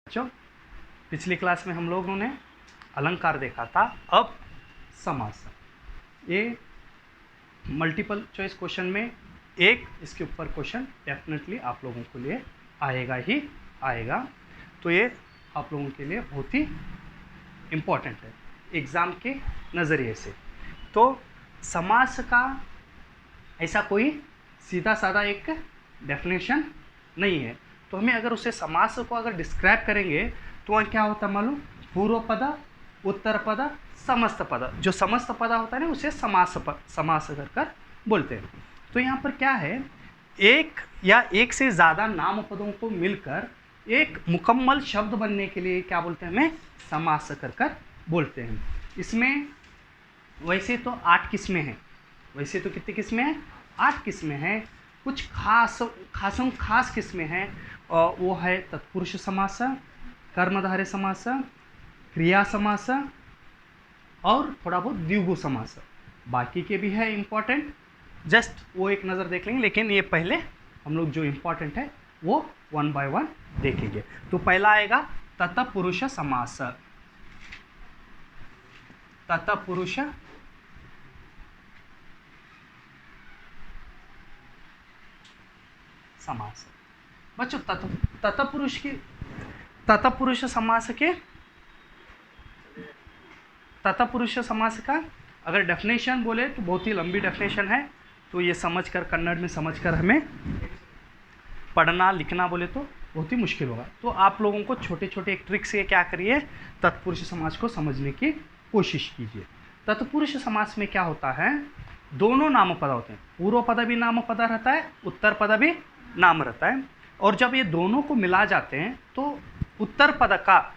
बच्चों, पिछली क्लास में हम लोगों ने अलंकार देखा था। अब समास, ये मल्टीपल चॉइस क्वेश्चन में एक इसके ऊपर क्वेश्चन डेफिनेटली आप लोगों के लिए आएगा ही आएगा। तो ये आप लोगों के लिए बहुत ही इम्पोर्टेंट है एग्ज़ाम के नज़रिए से। तो समास का ऐसा कोई सीधा साधा एक डेफिनेशन नहीं है। तो हमें अगर उसे समास को अगर डिस्क्राइब करेंगे तो वहाँ क्या होता है मालूम? पूर्व पद, उत्तर पद, समस्त पद। जो समस्त पद होता है ना उसे समास कर बोलते हैं। तो यहाँ पर क्या है, एक या एक से ज़्यादा नाम पदों को मिलकर एक मुकम्मल शब्द बनने के लिए क्या बोलते हैं, हमें समास कर बोलते हैं। इसमें वैसे तो 8 किस्में हैं। वैसे तो कितनी किस्में हैं? 8 किस्में हैं। कुछ खास किस्में हैं, वो है तत्पुरुष समास, कर्मधारय समास, क्रिया समास और थोड़ा बहुत द्विगु समास। बाकी के भी है इम्पॉर्टेंट, जस्ट वो एक नज़र देख लेंगे। लेकिन ये पहले हम लोग जो इम्पॉर्टेंट है वो 1 बाय 1 देखेंगे। तो पहला आएगा तत्पुरुष समास। तत्पुरुष समास। बच्चों तत्पुरुष समास का अगर डेफिनेशन बोले तो बहुत ही लंबी डेफिनेशन है। तो ये समझकर, कन्नड़ में समझकर हमें पढ़ना लिखना बोले तो बहुत ही मुश्किल होगा। तो आप लोगों को छोटे छोटे एक ट्रिक से क्या करिए, तत्पुरुष समास को समझने की कोशिश कीजिए। तत्पुरुष समास में क्या होता है, दोनों नाम पद होते हैं। पूर्व पद भी नाम पद रहता है, उत्तर पद भी नाम रहता है। और जब ये दोनों को मिला जाते हैं तो उत्तर पद का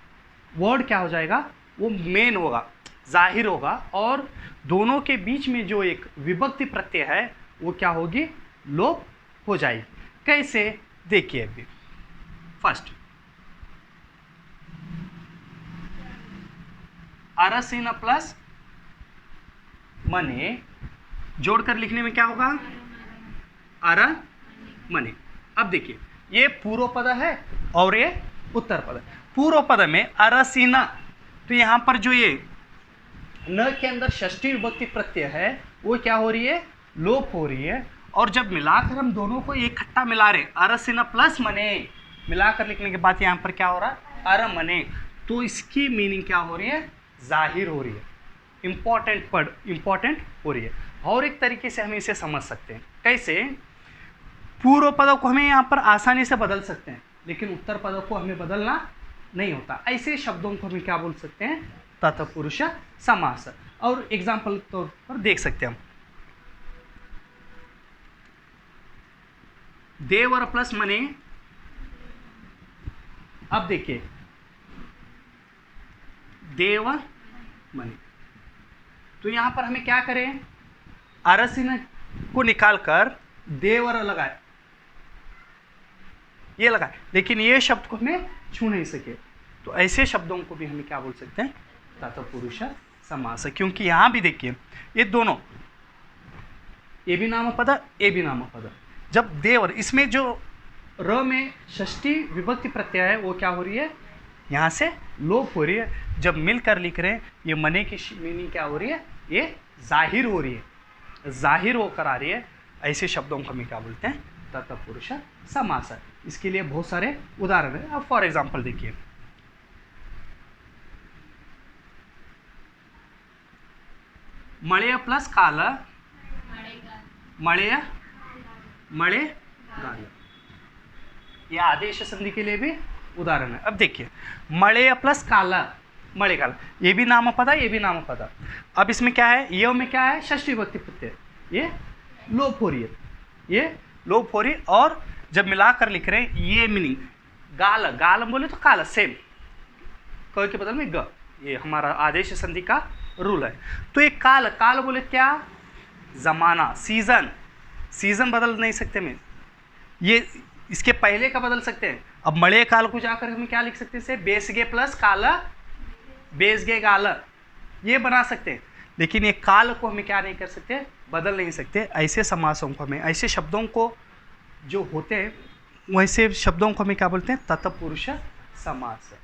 वर्ड क्या हो जाएगा, वो मेन होगा, जाहिर होगा। और दोनों के बीच में जो एक विभक्ति प्रत्यय है वो क्या होगी, लोप हो जाएगी। कैसे, देखिए अभी फर्स्ट अरसीन प्लस मने जोड़कर लिखने में क्या होगा, अर मने। अब देखिए ये पूर्व पद है और ये उत्तर पद है। पूर्व पद में अरसीना, तो यहाँ पर जो ये न के अंदर षष्ठी विभक्ति प्रत्यय है वो क्या हो रही है, लोप हो रही है। और जब मिलाकर हम दोनों को इकट्ठा मिला रहे, अरसीना प्लस मने मिलाकर लिखने के बाद यहाँ पर क्या हो रहा है, अर मने। तो इसकी मीनिंग क्या हो रही है, जाहिर हो रही है, इंपॉर्टेंट हो रही है। और एक तरीके से हम इसे समझ सकते हैं, कैसे, पूर्व पदों को हमें यहाँ पर आसानी से बदल सकते हैं लेकिन उत्तर पदों को हमें बदलना नहीं होता। ऐसे शब्दों को हम क्या बोल सकते हैं, तत्पुरुष समास। और एग्जाम्पल तौर पर देख सकते हैं हम, देवर प्लस मने। अब देखिए देव मने, तो यहां पर हमें क्या करें, अरसिन को निकालकर देवर लगाए, ये लगाए, लेकिन ये शब्द को हमें छू नहीं सके। तो ऐसे शब्दों को भी हमें क्या बोल सकते हैं, तत्पुरुष समास। क्योंकि यहां भी देखिए ये दोनों, ये भी नाम पद, ये भी नाम पद। जब देवर, इसमें जो र में षष्ठी विभक्ति प्रत्यय है वो क्या हो रही है, यहाँ से लोप हो रही है। जब मिलकर लिख रहे हैं, ये मने की मीनिंग क्या हो रही है, ये जाहिर हो रही है, जाहिर होकर आ रही है। ऐसे शब्दों को हम क्या बोलते हैं, तत्पुरुष समास। इसके लिए बहुत सारे उदाहरण हैं। अब फॉर एग्जाम्पल देखिए, मಳೆಯ प्लस काल, मಳೆಯ मಳೆगाल, यह आदेश संधि के लिए भी उदाहरण है। अब देखिए मಳೆಯ प्लस काल, मಳೆಗಾಲ, ये भी नाम पद है, ये भी नाम पद। अब इसमें क्या है, ये में क्या है, षष्ठी विभक्ति प्रत्यय, ये लोप हो रही है, ये लोप हो रही है। और जब मिलाकर लिख रहे हैं, ये मीनिंग गाल, गाल बोले तो काल, सेम, क के बदल में ग, ये हमारा आदेश संधि का रूल है। तो ये काल, काल बोले क्या, जमाना, सीजन, सीजन बदल नहीं सकते में, ये इसके पहले का बदल सकते हैं। अब मळे काल को जाकर हम क्या लिख सकते हैं, से बेसगे प्लस काल, बेसगे गाल, ये बना सकते हैं। लेकिन ये काल को हमें क्या नहीं कर सकते, बदल नहीं सकते। ऐसे समासों को हमें, ऐसे शब्दों को जो होते हैं वैसे शब्दों को हमें क्या बोलते हैं, तत्पुरुष समास है।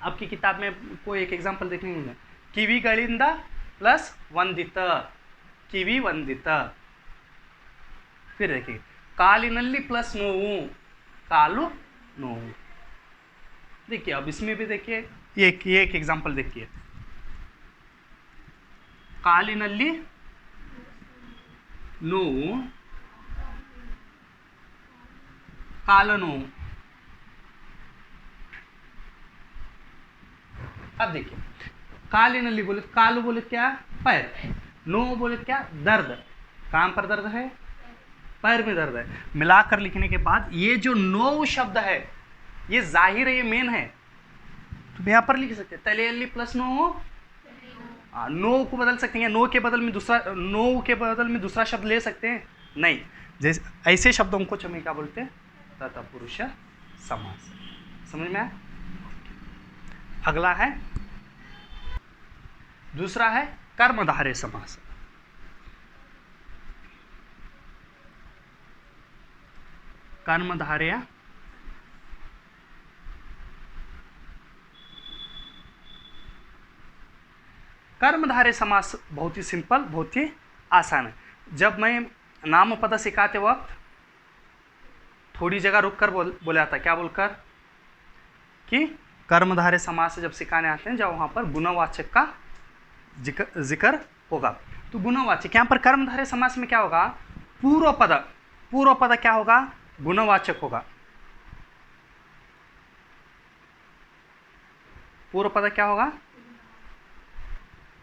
आपकी किताब में कोई एक एग्जांपल देखने को मिले, ಕಿವಿ ಗಳಿಂದ प्लस ವಂದಿತ, ಕಿವಿ ವಂದಿತ। फिर देखिए कालिनल्ली प्लस नोವು, कालु नोವು। देखिए अब इसमें भी देखिए ये एक एग्जांपल देखिए, कालिनल्ली नोವು, काಲು नोವು। अब देखिए कालिनल्ली बोले, कालू बोले क्या, पैर, नो बोले क्या, दर्द, कहाँ पर दर्द है, पैर में दर्द है। मिलाकर लिखने के बाद ये जो नो शब्द है ये जाहिर है, ये मेन है, तो यहाँ पर लिख सकते हैं तलेयल्ली प्लस नो, नो को बदल सकते हैं, नो के बदल में दूसरा, नो के बदल में दूसरा शब्द ले सकते हैं नहीं, जैसे ऐसे शब्दों को हम क्या बोलते हैं, तत्पुरुष समास। समझ में आया? अगला है, दूसरा है कर्मधारय समास। कर्मधारय कर्मधारय समास बहुत ही सिंपल, बहुत ही आसान है। जब मैं नामपद सिखाते वक्त थोड़ी जगह रुक कर बोला था, क्या बोलकर कि कर्मधारय समास जब सिखाने आते हैं जब वहाँ पर गुणवाचक का जिक्र होगा, तो गुणवाचक यहाँ पर कर्मधारय समास में क्या होगा, पूर्व पद क्या होगा, गुणवाचक होगा। पूर्व पद क्या होगा,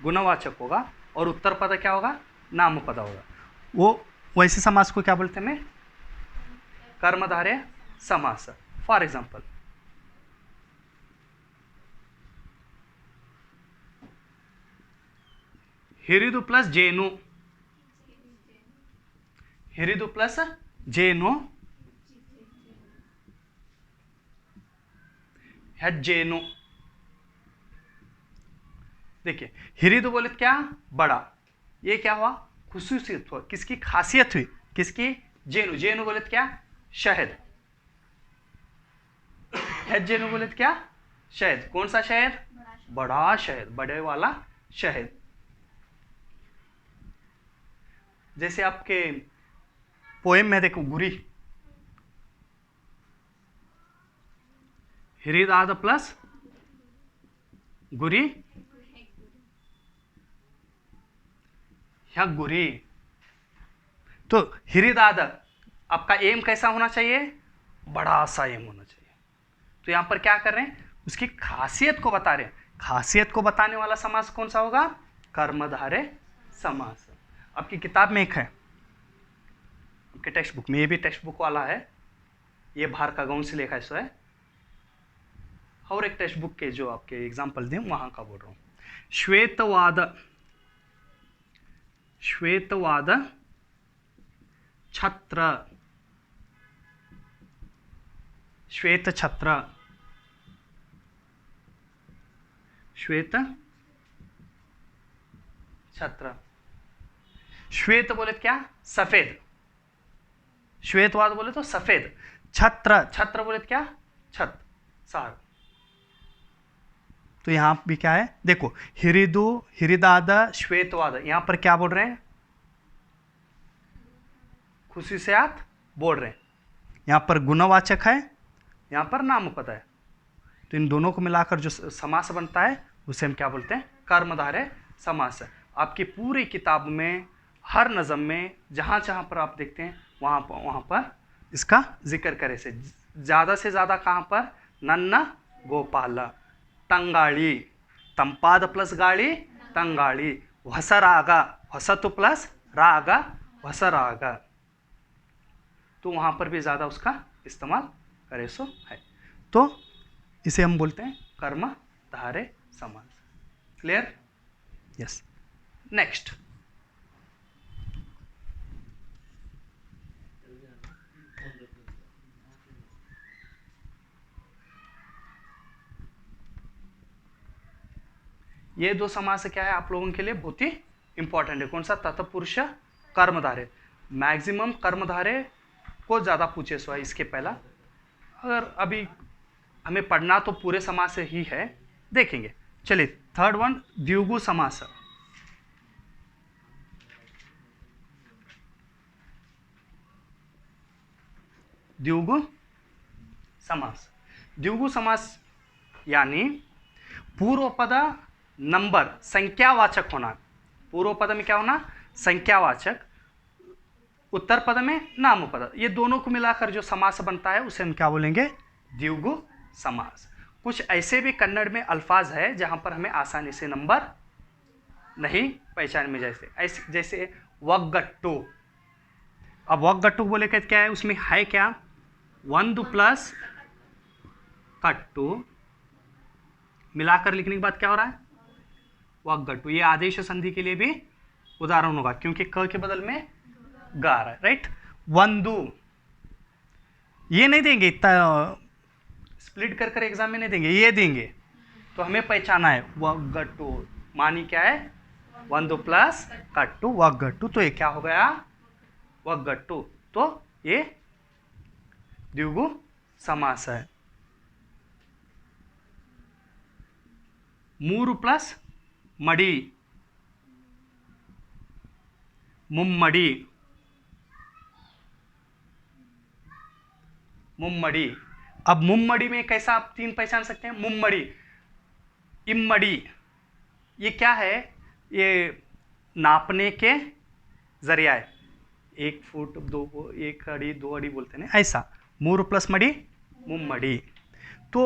गुणवाचक होगा, और उत्तर पद क्या होगा, नामपद होगा। वो वैसे समास को क्या बोलते हैं, मैं कर्मधारय समास। फॉर एग्जाम्पल हिरिदु प्लस जेनु, हिरिदु प्लस जेनु, हेज्जेनु। देखिए हिरिदु बोले क्या, बड़ा, ये क्या हुआ, खुसूसियत हुआ, किसकी खासियत हुई, किसकी, जेनु, जेनु बोले क्या, शहद, हेज्जेनु बोले क्या, शहद, कौन सा शहद, बड़ा शहद, बड़े वाला शहद। जैसे आपके पोएम में देखो गुरी, हिरिदाद प्लस गुरी, गुरी। तो हिरिदाद आपका एम कैसा होना चाहिए, बड़ा सा एम होना चाहिए। तो यहां पर क्या कर रहे हैं, उसकी खासियत को बता रहे हैं। खासियत को बताने वाला समास कौन सा होगा, कर्मधारय समास। आपकी किताब में एक है, आपके टेक्स्ट बुक में, ये भी टेक्स्ट बुक वाला है, ये बाहर का गाउन से लिखा है सो है, और एक टेक्स्ट बुक के जो आपके एग्जाम्पल दें वहां का बोल रहा हूं। श्वेतवाद, श्वेतवाद छत्र, श्वेत छत्र, श्वेत छत्र। श्वेत बोले क्या, सफेद, श्वेतवाद बोले तो सफेद, छत्र, छत्र बोले क्या, छत, सार। तो यहां भी क्या है, देखो हिरिदु, हिरिदाद, श्वेतवाद, यहां पर क्या बोल रहे हैं, खुशी से आप बोल रहे हैं। यहां पर गुणवाचक है, यहां पर नामपद है, तो इन दोनों को मिलाकर जो समास बनता है उसे हम क्या बोलते हैं, कर्मधारय समास। आपकी पूरी किताब में हर नज़म में जहाँ जहाँ पर आप देखते हैं वहाँ पर इसका जिक्र करे से ज़्यादा कहाँ पर, नन्ना गोपाल, तंगाड़ी, तंपाद प्लस गाड़ी, तंगाड़ी, वसराग, वसतु प्लस राग, वसराग। तो वहाँ पर भी ज़्यादा उसका इस्तेमाल करे सो है, तो इसे हम बोलते हैं कर्मधारय समास। क्लियर? यस। नेक्स्ट, ये दो समास क्या है आप लोगों के लिए बहुत ही इंपॉर्टेंट है। कौन सा, तत्पुरुष कर्मधारय। मैक्सिमम कर्मधारय को ज़्यादा पूछे सो है इसके पहला। अगर अभी हमें पढ़ना तो पूरे समास से ही है, देखेंगे। चलिए थर्ड वन, द्विगु समास। द्विगु समास, द्विगु समास यानी पूर्व पद नंबर संख्यावाचक होना। पूर्व पद में क्या होना? संख्यावाचक, उत्तर पद में नामपद, ये दोनों को मिलाकर जो समास बनता है उसे हम क्या बोलेंगे? द्विगु समास। कुछ ऐसे भी कन्नड़ में अल्फाज है जहां पर हमें आसानी से नंबर नहीं पहचान में, जैसे वगट्टू। अब वगट्टू बोले कहते क्या है? उसमें है क्या? 1 प्लस कट्टू मिलाकर लिखने के बाद क्या हो रहा है? वगट्टू। ये आदेश संधि के लिए भी उदाहरण होगा क्योंकि क के बदल में गा आ रहा है, राइट। वंदु ये नहीं देंगे, इतना स्प्लिट कर एग्जाम में नहीं देंगे, ये देंगे तो हमें पहचाना है वगट्टू मानी क्या है? 1 प्लस कट्टू वगट्टू। तो ये क्या हो गया? वगट्टू। तो ये द्विगु समास है। 3 प्लस मडी, मुम्मडी, मुम्मड़ी। अब मुम्मड़ी में कैसा आप 3 पहचान सकते हैं? मुम्मड़ी, इम्मड़ी, ये क्या है? ये नापने के जरिया है। 1 फुट 2, 1 अड़ी 2 अड़ी बोलते हैं ऐसा। 3 प्लस मड़ी, मुम्मड़ी। तो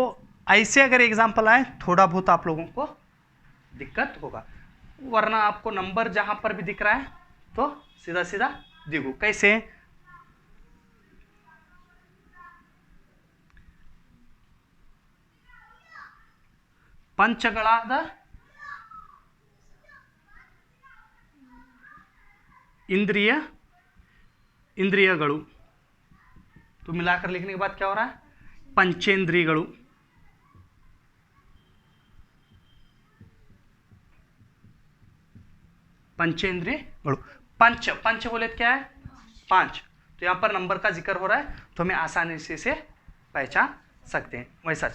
ऐसे अगर एग्जाम्पल आए थोड़ा बहुत आप लोगों को दिक्कत होगा, वरना आपको नंबर जहां पर भी दिख रहा है तो सीधा सीधा द्विगु। कैसे? पंचगणाद इंद्रियಗಳು, तो मिलाकर लिखने के बाद क्या हो रहा है? पंचेंद्रियಗಳು। पंचेंद्रियಗಳು, पंच, पंच बोले तो क्या है? 5। तो यहां पर नंबर का जिक्र हो रहा है तो हमें आसानी से इसे पहचान सकते हैं। वैसा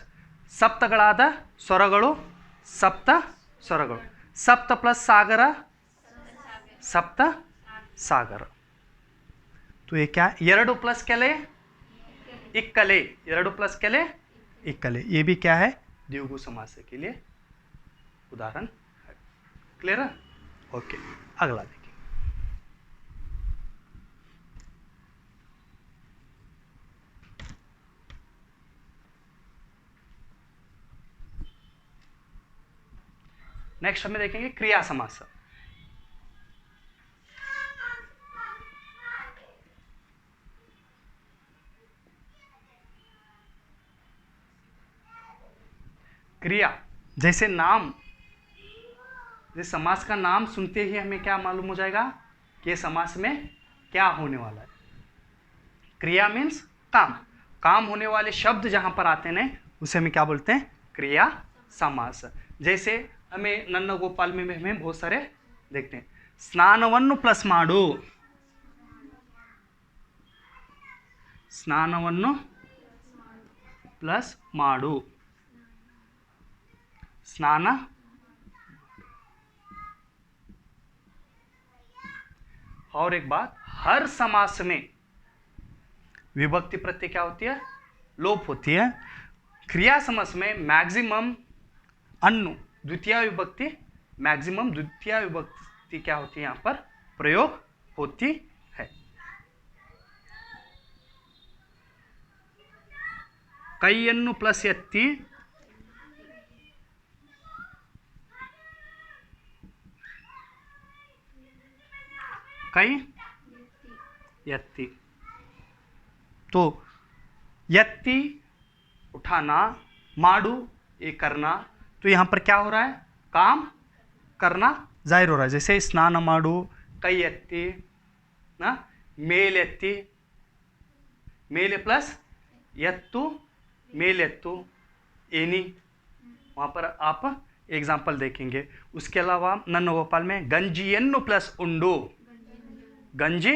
सप्तगणाद स्वरಗಳು, सप्त स्वरಗಳು, सप्त प्लस सागर, सप्त सागर। तो ये क्या? 2 प्लस केले इक्कले, 2 प्लस केले इक्कले, ये भी क्या है? द्विगु समास के लिए उदाहरण है। क्लियर है? ओके, अगला देखिए। नेक्स्ट हमें देखेंगे क्रिया समास। क्रिया जैसे नाम, जैसे समास का नाम सुनते ही हमें क्या मालूम हो जाएगा कि ये समास में क्या होने वाला है। क्रिया मीन्स काम, काम होने वाले शब्द जहां पर आते हैं उसे हमें क्या बोलते हैं? क्रिया समास। जैसे हमें नन्न गोपाल में हमें बहुत सारे देखते हैं। स्नानवन्नु प्लस माडु, स्नानवन्नु प्लस माडु, स्नान। और एक बात, हर समास में विभक्ति प्रत्यय क्या होती है? लोप होती है। क्रिया समास में मैक्सिमम अन्नु द्वितीय विभक्ति, मैक्सिमम द्वितीय विभक्ति क्या होती है? यहां पर प्रयोग होती है। कईयन्नु प्लस यत्ति, कई यत्ति। तो यत्ति उठाना, माडू ये करना, तो यहां पर क्या हो रहा है? काम करना जाहिर हो रहा है। जैसे स्नान माडू, कई यत्ति ना, मेल यत्ति, मेले प्लस यत्तु, मेल यत्तु एनी, वहां पर आप एग्जाम्पल देखेंगे। उसके अलावा नन्न गोपाल में गंजियन्नु प्लस उंडू, गंजी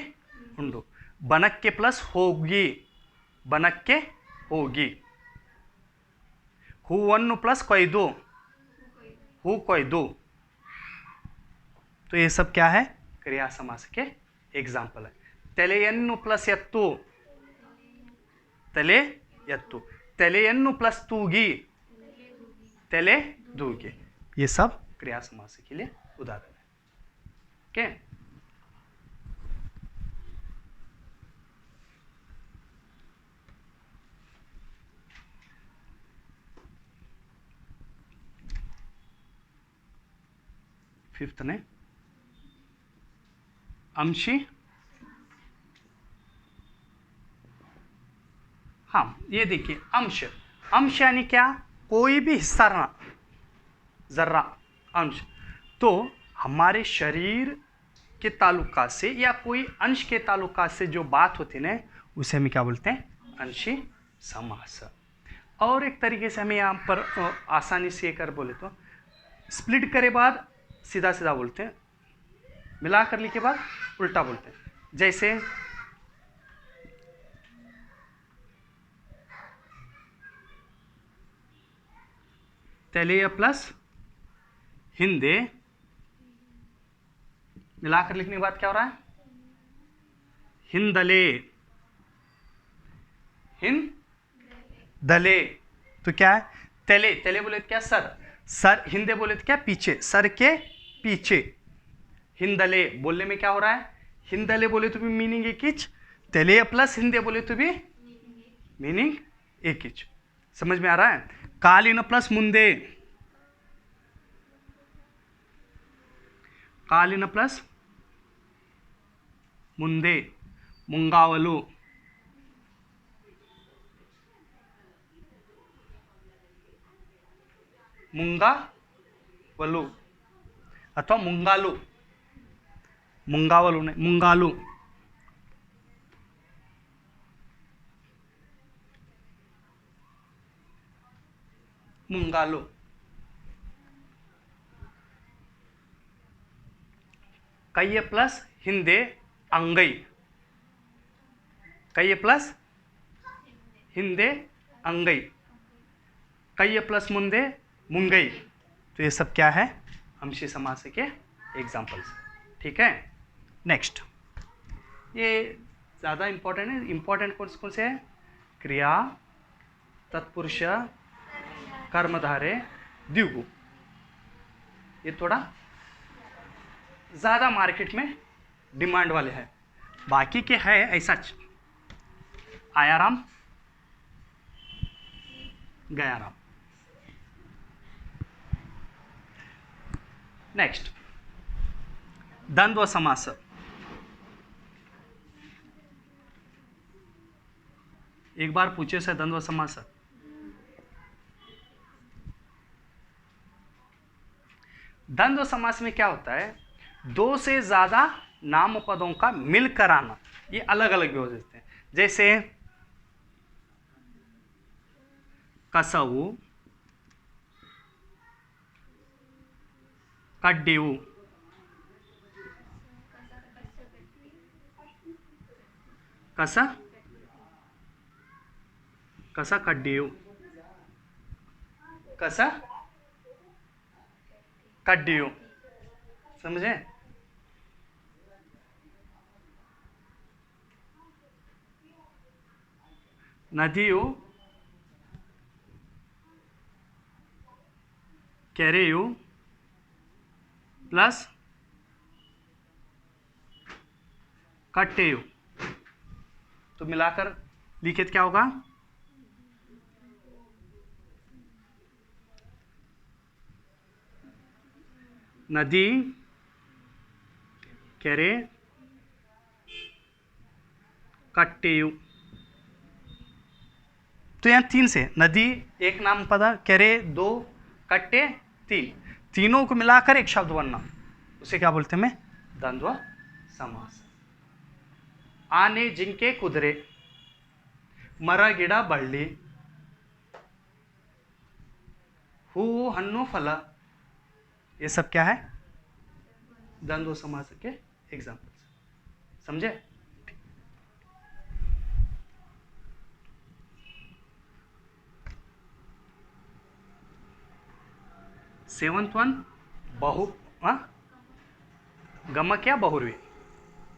उंडू, बनक्के प्लस होगी, बनक्के होगी। ಹೂವನ್ನು प्लस ಕೊಯ್ದು, हु ಕೊಯ್ದು, तो ये सब क्या है, क्रिया समास के एग्जाम्पल है। ತೆಲೆಯನ್ನು प्लस ಎತ್ತು, तले ಎತ್ತು, ತೆಲೆಯನ್ನು प्लस तूगी, तले दूगी, ये सब क्रिया समास के लिए उदाहरण है। ओके, फिफ्थ ने अंशी, हाँ ये देखिए अंश, अंश यानी क्या, कोई भी हिस्सा ना, जर्रा अंश, तो हमारे शरीर के ताल्लुकात से या कोई अंश के ताल्लुकात से जो बात होती है उसे हम क्या बोलते हैं, अंशी समास। और एक तरीके से हमें यहाँ पर आसानी से कर बोले तो स्प्लिट करे बाद सीधा सीधा बोलते हैं, मिला कर लिखे बाद उल्टा बोलते हैं। जैसे तेलिय प्लस हिंदे, मिलाकर लिखने के बाद क्या हो रहा है, हिंदले, हिंदले, तो क्या है, तेले, तेले बोले तो क्या, सर, सर, हिंदे बोले तो क्या, पीछे, सर के पीछे, हिंदले बोलने में क्या हो रहा है, हिंदले बोले तो भी मीनिंग एक हिच, तेले प्लस हिंदे बोले तो भी मीनिंग एक हिच, समझ में आ रहा है। कालीन प्लस मुंदे, कालीन प्लस मुंदे, मुंगावलु, मुंगावलु अथवा मुंगालु, मुंगावलु नहीं, मुंगालु, मुंगालु, कई प्लस हिंदे अंगई, कई प्लस हिंदे अंगई, कई प्लस मुंदे मुंगई, तो ये सब क्या है, अंशी समास के एग्जाम्पल्स, ठीक है। नेक्स्ट, ये ज़्यादा इंपॉर्टेंट है, इंपॉर्टेंट कौन से है, क्रिया, तत्पुरुष, कर्मधारे, द्विगु, ये थोड़ा ज़्यादा मार्केट में डिमांड वाले हैं, बाकी के है ऐसा आया राम गया राम। नेक्स्ट, द्वंद्व समास, एक बार पूछे से द्वंद्व समास, द्वंद्व समास में क्या होता है, दो से ज्यादा नाम पदों का मिलकर आना, ये अलग अलग भी हो सकते हैं। जैसे कसवु, कड्डीवु, कस कस कड्डीवु, कस कड्डीवु, समझे। नदियु, केरेयु प्लस कट्टेयु, तो मिलाकर लिखे तो क्या होगा, नदी, केरे, कट्टेयु, तो यहाँ तीन से, नदी एक नाम पद, केरे दो, कट्टे तीन, तीनों को मिलाकर एक शब्द बनना, उसे क्या बोलते हैं, मैं द्वंद्व समास। आने जिनके कुदरे, मर गिಡ बಳ್ಳಿ, हूವು हन्नु फल, ये सब क्या है, द्वंद्व समास के एग्जाम्पल्स, समझे। सेवंथ वन बहु गमक या बहुर्वी,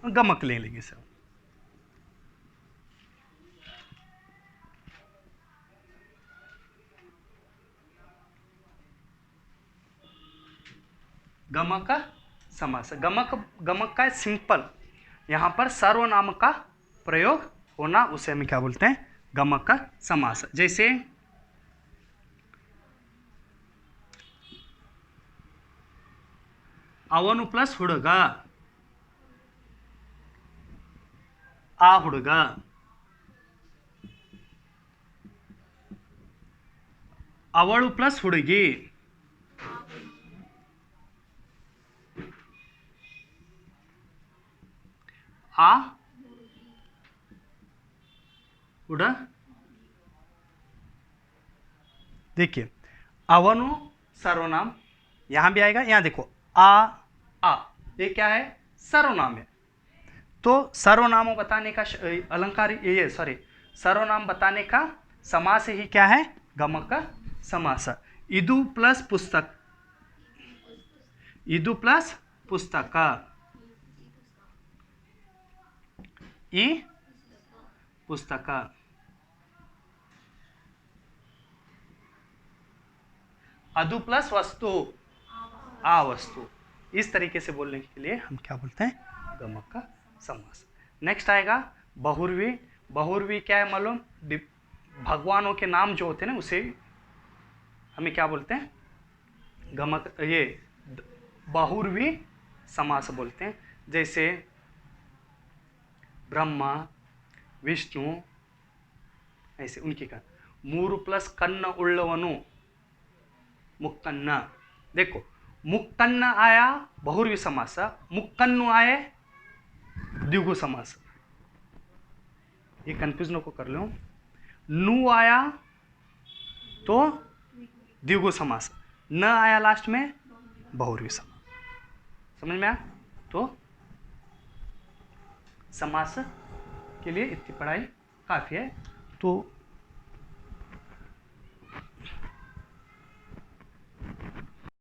गमक ले लेंगे सर। गमक का समास, गमक गमक का सिंपल यहाँ पर सर्वनाम का प्रयोग होना, उसे हम क्या बोलते हैं, गमक का समास। जैसे ಅವನು प्लस ಹುಡುಗ, ಆ ಹುಡುಗ, ಅವಳು प्लस ಹುಡುಗಿ, आ उड़ा। देखिए अवनु सर्वनाम यहां भी आएगा, यहां देखो आ, ये क्या है, सर्वनाम है। तो सर्वनामों बताने का अलंकार, ये सॉरी सर्वनाम बताने का समास ही क्या है, गमक का समास। इदु प्लस पुस्तक, इदु प्लस पुस्तक, ई पुस्तक, अदु प्लस वस्तु, आ वस्तु। इस तरीके से बोलने के लिए हम क्या बोलते हैं, गमक का समास। नेक्स्ट आएगा बहुर्वी। बहुर्वी क्या है मालूम, भगवानों के नाम जो होते हैं ना उसे हमें क्या बोलते हैं, गमक, ये बहुर्वी समास बोलते हैं। जैसे ब्रह्मा, विष्णु, ऐसे उनकी का मूरु प्लस कन्न उल्लवनु मुक्कन्न। देखो मुक्कन्न आया बहुर्वी समास, मुक्कन्नु आए द्विगु समास, ये कंफ्यूजन को कर लो। नु आया तो द्विगु समास, न आया लास्ट में बहुर्वी समास। समझ में आया? तो समास के लिए इतनी पढ़ाई काफ़ी है। तो